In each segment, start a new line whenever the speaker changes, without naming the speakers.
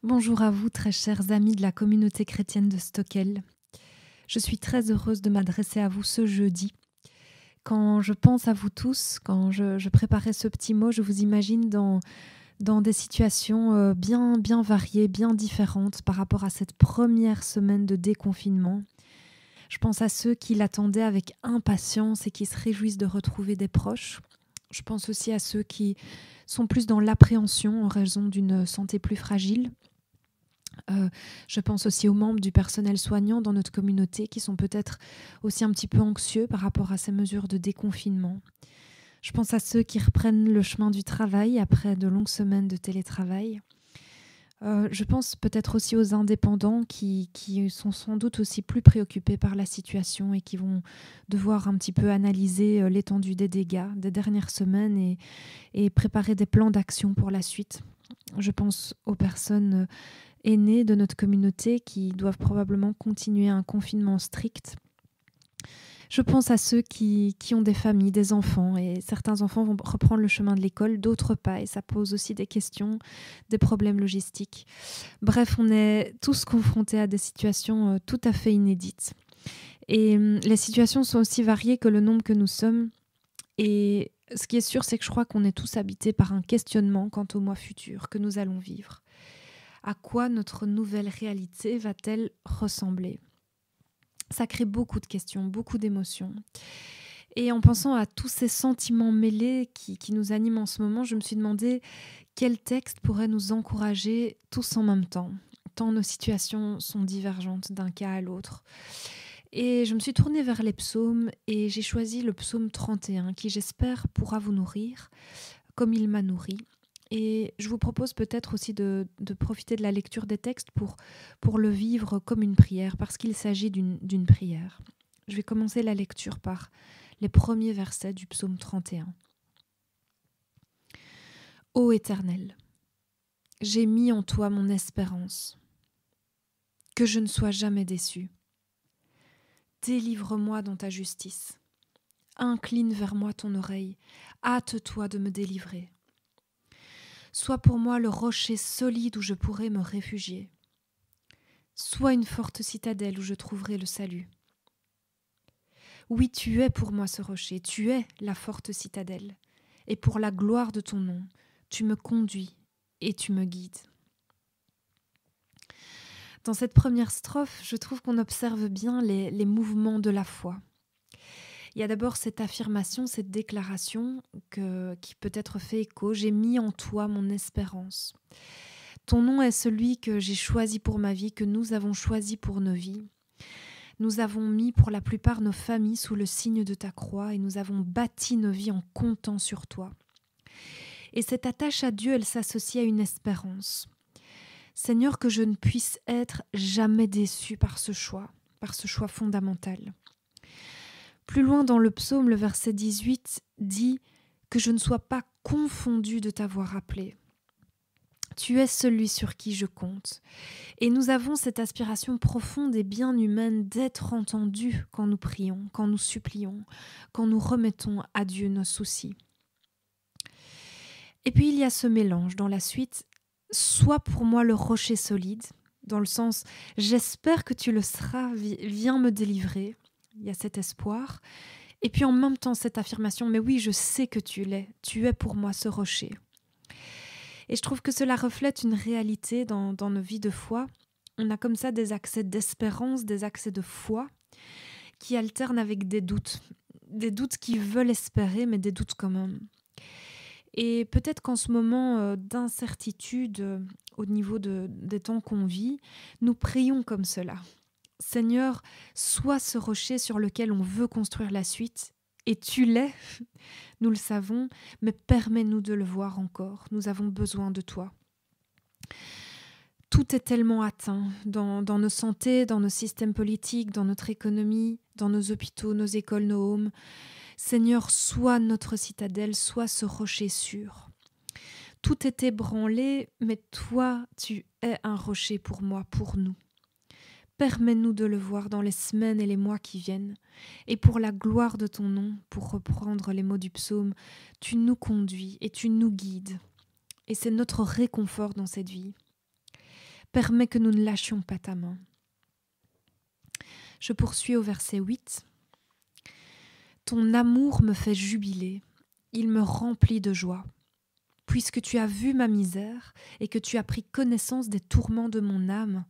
Bonjour à vous, très chers amis de la communauté chrétienne de Stockel. Je suis très heureuse de m'adresser à vous ce jeudi. Quand je pense à vous tous, quand je préparais ce petit mot, je vous imagine dans des situations bien variées, bien différentes par rapport à cette première semaine de déconfinement. Je pense à ceux qui l'attendaient avec impatience et qui se réjouissent de retrouver des proches. Je pense aussi à ceux qui sont plus dans l'appréhension en raison d'une santé plus fragile. Je pense aussi aux membres du personnel soignant dans notre communauté qui sont peut-être aussi un petit peu anxieux par rapport à ces mesures de déconfinement. Je pense à ceux qui reprennent le chemin du travail après de longues semaines de télétravail. Je pense peut-être aussi aux indépendants qui sont sans doute aussi plus préoccupés par la situation et qui vont devoir un petit peu analyser l'étendue des dégâts des dernières semaines et préparer des plans d'action pour la suite. Je pense aux personnes aînés de notre communauté qui doivent probablement continuer un confinement strict. Je pense à ceux qui ont des familles, des enfants, et certains enfants vont reprendre le chemin de l'école, d'autres pas, et ça pose aussi des questions, des problèmes logistiques. Bref, on est tous confrontés à des situations tout à fait inédites. Et les situations sont aussi variées que le nombre que nous sommes. Et ce qui est sûr, c'est que je crois qu'on est tous habités par un questionnement quant au mois futur que nous allons vivre. À quoi notre nouvelle réalité va-t-elle ressembler ? Ça crée beaucoup de questions, beaucoup d'émotions. Et en pensant à tous ces sentiments mêlés qui nous animent en ce moment, je me suis demandé quel texte pourrait nous encourager tous en même temps, tant nos situations sont divergentes d'un cas à l'autre. Et je me suis tournée vers les psaumes et j'ai choisi le psaume 31 qui, j'espère, pourra vous nourrir comme il m'a nourri. Et je vous propose peut-être aussi de profiter de la lecture des textes pour le vivre comme une prière, parce qu'il s'agit d'une prière. Je vais commencer la lecture par les premiers versets du psaume 31. Ô Éternel, j'ai mis en toi mon espérance, que je ne sois jamais déçu. Délivre-moi dans ta justice. Incline vers moi ton oreille, hâte-toi de me délivrer. Sois pour moi le rocher solide où je pourrai me réfugier. Sois une forte citadelle où je trouverai le salut. Oui, tu es pour moi ce rocher, tu es la forte citadelle. Et pour la gloire de ton nom, tu me conduis et tu me guides. Dans cette première strophe, je trouve qu'on observe bien les mouvements de la foi. Il y a d'abord cette affirmation, cette déclaration qui peut être fait écho. J'ai mis en toi mon espérance. Ton nom est celui que j'ai choisi pour ma vie, que nous avons choisi pour nos vies. Nous avons mis pour la plupart nos familles sous le signe de ta croix et nous avons bâti nos vies en comptant sur toi. Et cette attache à Dieu, elle s'associe à une espérance. Seigneur, que je ne puisse être jamais déçu par ce choix fondamental. Plus loin dans le psaume, le verset 18 dit que je ne sois pas confondu de t'avoir appelé. Tu es celui sur qui je compte. Et nous avons cette aspiration profonde et bien humaine d'être entendus quand nous prions, quand nous supplions, quand nous remettons à Dieu nos soucis. Et puis il y a ce mélange dans la suite. Sois pour moi le rocher solide, dans le sens « j'espère que tu le seras, viens me délivrer ». Il y a cet espoir. Et puis en même temps cette affirmation « mais oui, je sais que tu l'es, tu es pour moi ce rocher ». Et je trouve que cela reflète une réalité dans nos vies de foi. On a comme ça des accès d'espérance, des accès de foi qui alternent avec des doutes qui veulent espérer, mais des doutes quand même. Et peut-être qu'en ce moment d'incertitude au niveau des temps qu'on vit, nous prions comme cela. Seigneur, sois ce rocher sur lequel on veut construire la suite, et tu l'es, nous le savons, mais permets-nous de le voir encore. Nous avons besoin de toi. Tout est tellement atteint dans nos santé, dans nos systèmes politiques, dans notre économie, dans nos hôpitaux, nos écoles, nos homes. Seigneur, sois notre citadelle, sois ce rocher sûr. Tout est ébranlé, mais toi, tu es un rocher pour moi, pour nous. Permets-nous de le voir dans les semaines et les mois qui viennent. Et pour la gloire de ton nom, pour reprendre les mots du psaume, tu nous conduis et tu nous guides. Et c'est notre réconfort dans cette vie. Permets que nous ne lâchions pas ta main. Je poursuis au verset 8. Ton amour me fait jubiler, il me remplit de joie. Puisque tu as vu ma misère et que tu as pris connaissance des tourments de mon âme,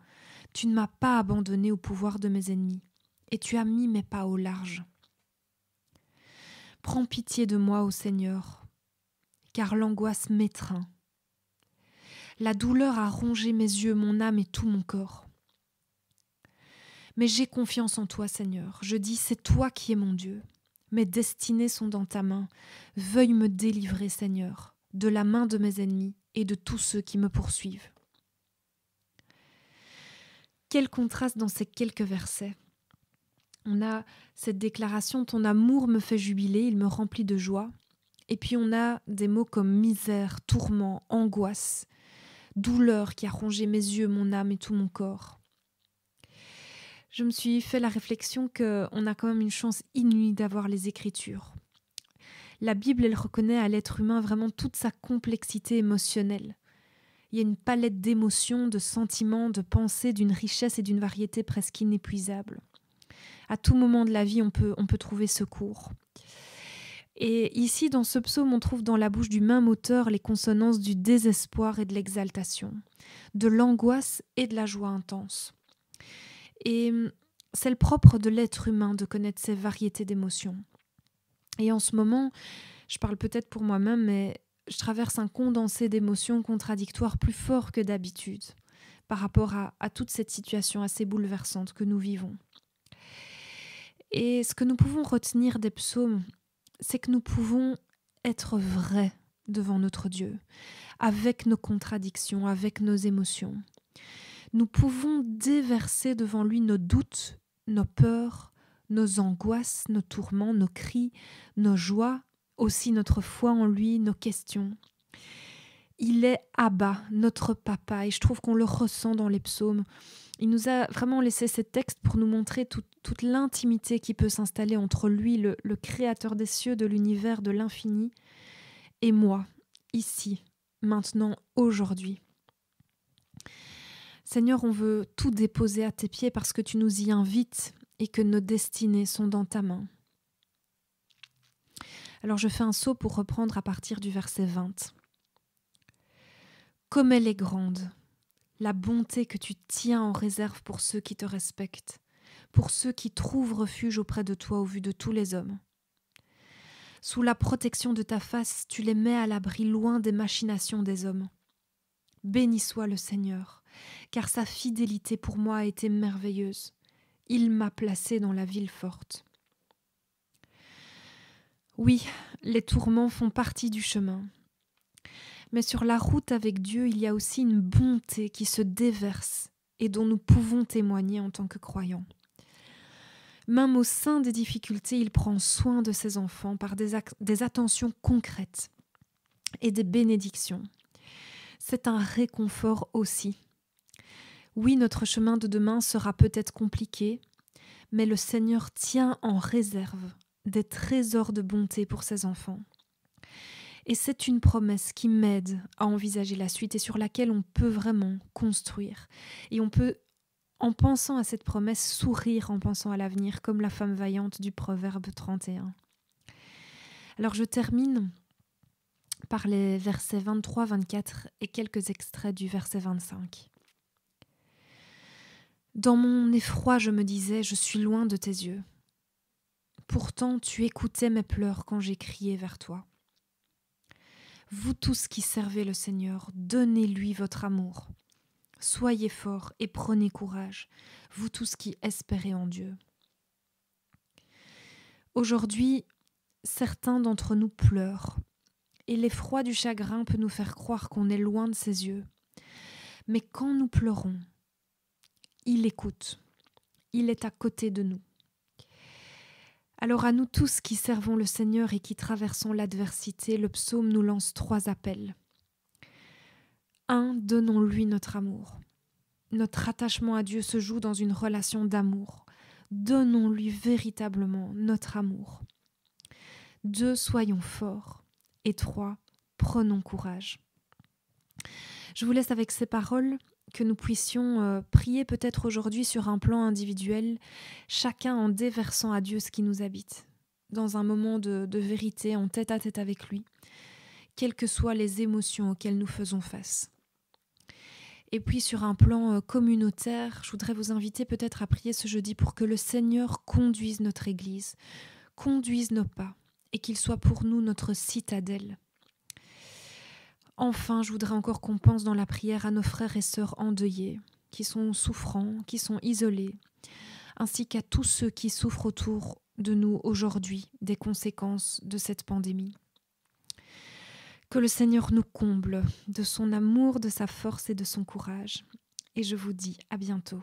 tu ne m'as pas abandonné au pouvoir de mes ennemis, et tu as mis mes pas au large. Prends pitié de moi, ô Seigneur, car l'angoisse m'étreint. La douleur a rongé mes yeux, mon âme et tout mon corps. Mais j'ai confiance en toi, Seigneur. Je dis, c'est toi qui es mon Dieu. Mes destinées sont dans ta main. Veuille me délivrer, Seigneur, de la main de mes ennemis et de tous ceux qui me poursuivent. Quel contraste dans ces quelques versets. On a cette déclaration « Ton amour me fait jubiler, il me remplit de joie ». Et puis on a des mots comme misère, tourment, angoisse, douleur qui a rongé mes yeux, mon âme et tout mon corps. Je me suis fait la réflexion qu'on a quand même une chance inouïe d'avoir les Écritures. La Bible, elle reconnaît à l'être humain vraiment toute sa complexité émotionnelle. Il y a une palette d'émotions, de sentiments, de pensées, d'une richesse et d'une variété presque inépuisable. À tout moment de la vie, on peut trouver secours. Et ici, dans ce psaume, on trouve dans la bouche du même auteur les consonances du désespoir et de l'exaltation, de l'angoisse et de la joie intense. Et c'est le propre de l'être humain de connaître ces variétés d'émotions. Et en ce moment, je parle peut-être pour moi-même, mais je traverse un condensé d'émotions contradictoires plus fort que d'habitude par rapport à toute cette situation assez bouleversante que nous vivons. Et ce que nous pouvons retenir des psaumes, c'est que nous pouvons être vrais devant notre Dieu, avec nos contradictions, avec nos émotions. Nous pouvons déverser devant lui nos doutes, nos peurs, nos angoisses, nos tourments, nos cris, nos joies, aussi notre foi en lui, nos questions. Il est Abba, notre papa, et je trouve qu'on le ressent dans les psaumes. Il nous a vraiment laissé ces textes pour nous montrer toute l'intimité qui peut s'installer entre lui, le créateur des cieux, de l'univers, de l'infini, et moi, ici, maintenant, aujourd'hui. Seigneur, on veut tout déposer à tes pieds parce que tu nous y invites et que nos destinées sont dans ta main. Alors je fais un saut pour reprendre à partir du verset 20. Comme elle est grande, la bonté que tu tiens en réserve pour ceux qui te respectent, pour ceux qui trouvent refuge auprès de toi au vu de tous les hommes. Sous la protection de ta face, tu les mets à l'abri loin des machinations des hommes. Béni soit le Seigneur, car sa fidélité pour moi a été merveilleuse. Il m'a placé dans la ville forte. Oui, les tourments font partie du chemin. Mais sur la route avec Dieu, il y a aussi une bonté qui se déverse et dont nous pouvons témoigner en tant que croyants. Même au sein des difficultés, il prend soin de ses enfants par des attentions concrètes et des bénédictions. C'est un réconfort aussi. Oui, notre chemin de demain sera peut-être compliqué, mais le Seigneur tient en réserve des trésors de bonté pour ses enfants. Et c'est une promesse qui m'aide à envisager la suite et sur laquelle on peut vraiment construire. Et on peut, en pensant à cette promesse, sourire en pensant à l'avenir, comme la femme vaillante du Proverbe 31. Alors je termine par les versets 23, 24 et quelques extraits du verset 25. Dans mon effroi, je me disais, je suis loin de tes yeux. Pourtant, tu écoutais mes pleurs quand j'ai crié vers toi. Vous tous qui servez le Seigneur, donnez-lui votre amour. Soyez forts et prenez courage, vous tous qui espérez en Dieu. Aujourd'hui, certains d'entre nous pleurent, et l'effroi du chagrin peut nous faire croire qu'on est loin de ses yeux. Mais quand nous pleurons, il écoute, il est à côté de nous. Alors à nous tous qui servons le Seigneur et qui traversons l'adversité, le psaume nous lance 3 appels. 1. Donnons-lui notre amour. Notre attachement à Dieu se joue dans une relation d'amour. Donnons-lui véritablement notre amour. 2. Soyons forts. Et 3. Prenons courage. Je vous laisse avec ces paroles que nous puissions prier peut-être aujourd'hui sur un plan individuel, chacun en déversant à Dieu ce qui nous habite, dans un moment de vérité, en tête à tête avec lui, quelles que soient les émotions auxquelles nous faisons face. Et puis sur un plan communautaire, je voudrais vous inviter peut-être à prier ce jeudi pour que le Seigneur conduise notre Église, conduise nos pas, et qu'il soit pour nous notre citadelle. Enfin, je voudrais encore qu'on pense dans la prière à nos frères et sœurs endeuillés, qui sont souffrants, qui sont isolés, ainsi qu'à tous ceux qui souffrent autour de nous aujourd'hui des conséquences de cette pandémie. Que le Seigneur nous comble de son amour, de sa force et de son courage. Et je vous dis à bientôt.